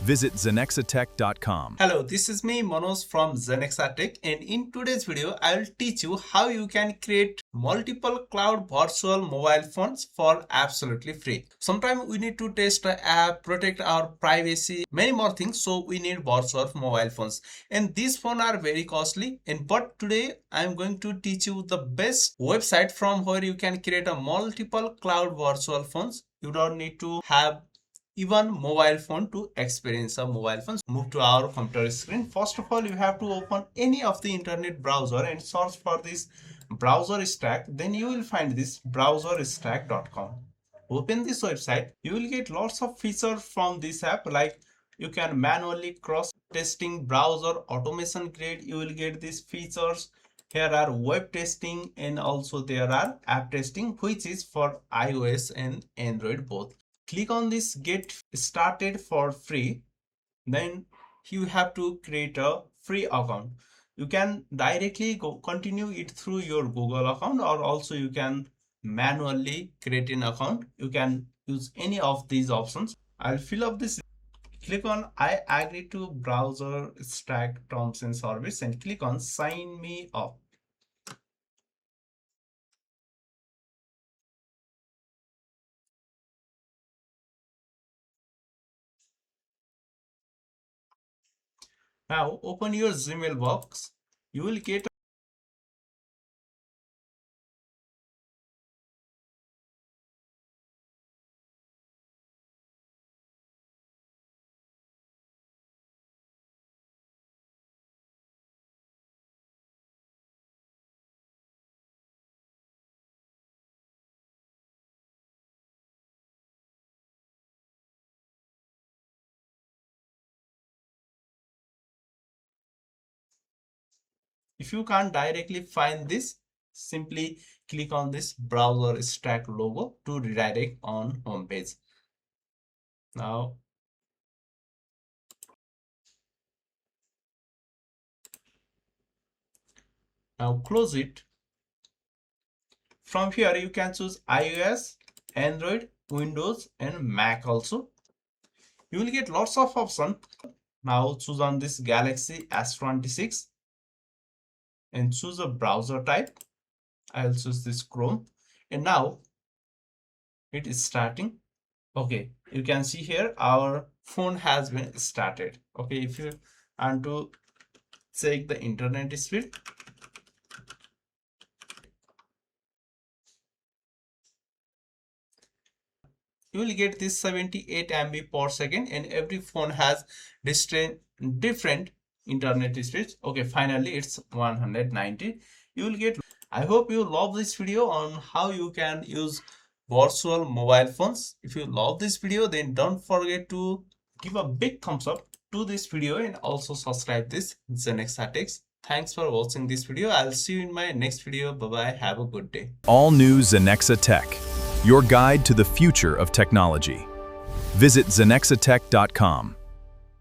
Visit zenexatech.com. Hello, this is me Manoj from Zenexatech, and in today's video I will teach you how you can create multiple cloud virtual mobile phones for absolutely free. Sometimes we need to test the app, protect our privacy, many more things, so we need virtual mobile phones, and these phones are very costly. But today I am going to teach you the best website from where you can create a multiple cloud virtual phones. You don't need to have even mobile phone to experience a mobile phone. Move to our computer screen. First of all, you have to open any of the internet browser and search for this browser stack. Then you will find this browserstack.com. Open this website. You will get lots of features from this app, like you can manually cross testing browser automation grade. You will get these features. Here are web testing, and also there are app testing, which is for iOS and Android both. Click on this get started for free. Then you have to create a free account. You can directly continue it through your Google account, or also you can manually create an account. You can use any of these options. I'll fill up this. Click on I agree to browser stack terms and service and click on sign me up. Now open your Gmail box. You will get If you can't directly find this, simply click on this browser stack logo to redirect on home page. Now close it. From here you can choose iOS, Android, Windows and Mac also. You will get lots of options. Now choose on this Galaxy S26 and choose a browser type. I'll choose this Chrome, and now it is starting. Okay, you can see here our phone has been started. Okay, if you want to check the internet speed, you will get this 78 MB per second, and every phone has different internet speeds. Okay, finally it's 190. You will get. I hope you love this video on how you can use virtual mobile phones. If you love this video, then don't forget to give a big thumbs up to this video and also subscribe this Zenexatech. Thanks for watching this video. I'll see you in my next video. Bye bye. Have a good day. All new Zenexatech, your guide to the future of technology. Visit zenexatech.com.